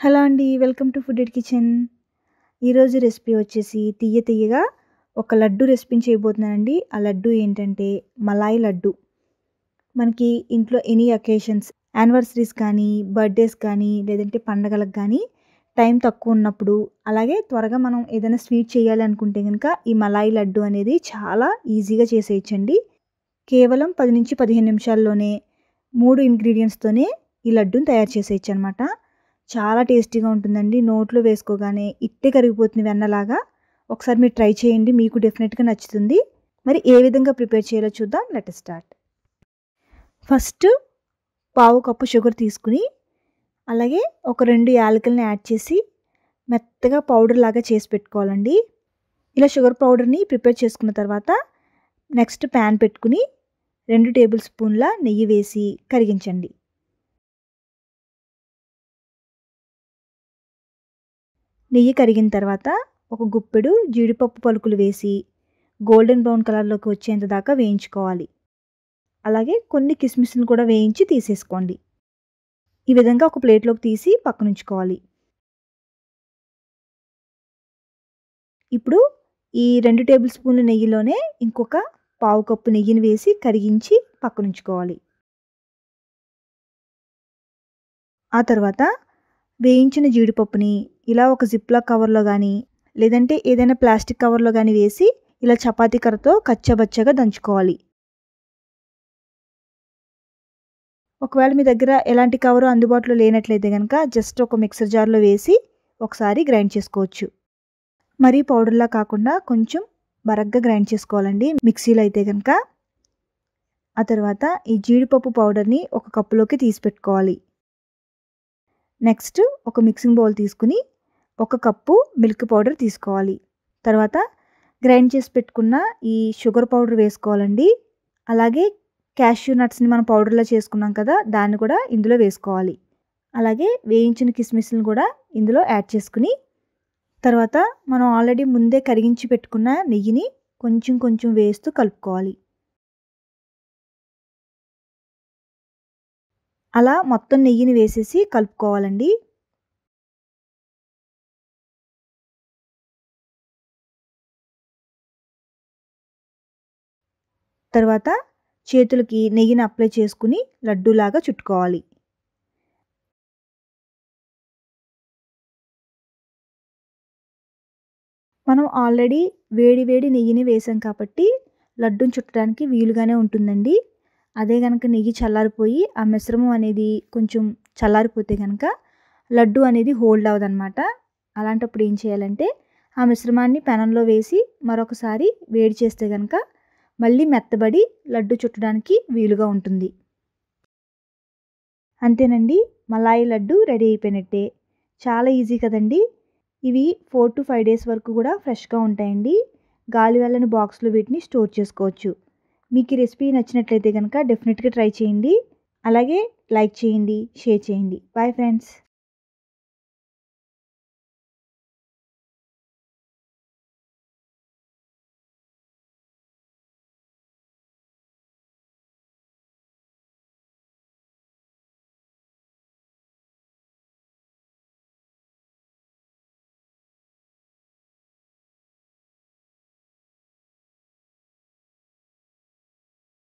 Hello అండి. Welcome to food at kitchen. ఈరోజు recipe వచ్చేసి తియ్యగా ఒక లడ్డు రెసిపీని చేయబోతున్నానండి. ఆ లడ్డు ఏంటంటే మలాయి లడ్డు. మనకి ఇంట్లో ఎనీ అకేషన్స్, యానివర్సరీస్ కానీ, బర్త్‌డేస్ కానీ, లేదంటే పండగలకు గానీ టైం తక్కువ ఉన్నప్పుడు, అలాగే త్వరగా మనం ఏదైనా స్వీట్ చేయాలి అనుకుంటే గనుక ఈ మలాయి లడ్డు అనేది చాలా ఈజీగా చేసేయొచ్చండి. కేవలం 10-15 నిమిషాల్లోనే 3 ఇంగ్రీడియెంట్స్‌తోనే ఈ లడ్డూని తయారు చేసేయొచ్చనమాట. చాలా టేస్టీగా ఉంటుందండి. నోట్లో వేసుకోగానే ఇట్టే కరిగిపోతుంది వెన్నలాగా. ఒకసారి మీరు ట్రై చేయండి. మీకు డెఫినెట్‌గా నచ్చుతుంది. మరి ఏ విధంగా ప్రిపేర్ చేయాలో చూద్దాం. Let us start. ఫస్ట్ పావు కప్పు షుగర్ తీసుకుని, అలాగే ఒక 2 యాలకులని యాడ్ చేసి మెత్తగా పౌడర్ లాగా చేసి పెట్టుకోవాలండి. ఇలా షుగర్ పౌడర్‌ని ప్రిపేర్ చేసుకున్న తర్వాత నెక్స్ట్ ప్యాన్ పెట్టుకుని 2 టేబుల్ స్పూన్ల నెయ్యి వేసి కరిగించండి. నెయ్యి కరిగిన తర్వాత ఒక గుప్పెడు జీడిపప్పు పలుకులు వేసి గోల్డెన్ బ్రౌన్ కలర్లోకి వచ్చేంత దాకా వేయించుకోవాలి. అలాగే కొన్ని కిస్మిస్‌ని కూడా వేయించి తీసేసుకోండి. ఈ విధంగా ఒక ప్లేట్లోకి తీసి పక్కనుంచుకోవాలి. ఇప్పుడు ఈ 2 టేబుల్ స్పూన్ల నెయ్యిలోనే ఇంకొక పావు కప్పు నెయ్యిని వేసి కరిగించి పక్కనుంచుకోవాలి. ఆ తర్వాత వేయించిన జీడిపప్పుని ఇలా ఒక జిప్‌లాక్ కవర్‌లో గానీ, లేదంటే ఏదైనా ప్లాస్టిక్ కవర్‌లో గానీ వేసి ఇలా చపాతీ కర్రతో కచ్చాబచ్చాగా దంచుకోవాలి. ఒకవేళ మీ దగ్గర ఎలాంటి కవరు అందుబాటులో లేనట్లయితే గనక జస్ట్ ఒక మిక్సర్ జార్‌లో వేసి ఒకసారి గ్రైండ్ చేసుకోవచ్చు. మరీ పౌడర్‌లా కాకుండా కొంచెం బరగ్గా గ్రైండ్ చేసుకోవాలండి మిక్సీలో అయితే గనక. ఆ తర్వాత ఈ జీడిపప్పు పౌడర్‌ని ఒక కప్పులోకి తీసి పెట్టుకోవాలి. నెక్స్ట్ ఒక మిక్సింగ్ బౌల్ తీసుకుని ఒక కప్పు మిల్క్ పౌడర్ తీసుకోవాలి. తర్వాత గ్రైండ్ చేసి పెట్టుకున్న ఈ షుగర్ పౌడర్ వేసుకోవాలండి. అలాగే క్యాష్యూ నట్స్‌ని మనం పౌడర్‌లా చేసుకున్నాం కదా! దాన్ని కూడా ఇందులో వేసుకోవాలి. అలాగే వేయించిన కిస్మిస్‌ని కూడా ఇందులో యాడ్ చేసుకుని, తర్వాత మనం ఆల్రెడీ ముందే కరిగించి పెట్టుకున్న నెయ్యిని కొంచెం వేస్తూ కలుపుకోవాలి. అలా మొత్తం నెయ్యిని వేసేసి కలుపుకోవాలండి. తర్వాత చేతులకి నెయ్యిని అప్లై చేసుకుని లడ్డూలాగా చుట్టుకోవాలి. మనం ఆల్రెడీ వేడి నెయ్యిని వేసాం కాబట్టి లడ్డూని చుట్టడానికి వీలుగానే ఉంటుందండి. అదే గనక నెయ్యి చల్లారిపోయి ఆ మిశ్రమం అనేది కొంచెం చల్లారిపోతే గనక లడ్డు అనేది హోల్డ్ అవ్వదనమాట. అలాంటప్పుడు ఏం చేయాలంటే ఆ మిశ్రమాన్ని పెనంలో వేసి మరొకసారి వేడి చేస్తే గనక మళ్ళీ మెత్తబడి లడ్డు చుట్టడానికి వీలుగా ఉంటుంది. అంతేనండి, మలాయి లడ్డు రెడీ అయిపోయినట్టే. చాలా ఈజీ కదండీ! ఇవి 4-5 డేస్ వరకు కూడా ఫ్రెష్‌గా ఉంటాయండి. గాలి వెళ్ళని బాక్స్‌లో వీటిని స్టోర్ చేసుకోవచ్చు. మీకు ఈ రెసిపీ నచ్చినట్లయితే గనక డెఫినెట్‌గా ట్రై చేయండి. అలాగే లైక్ చేయండి, షేర్ చేయండి. Bye friends.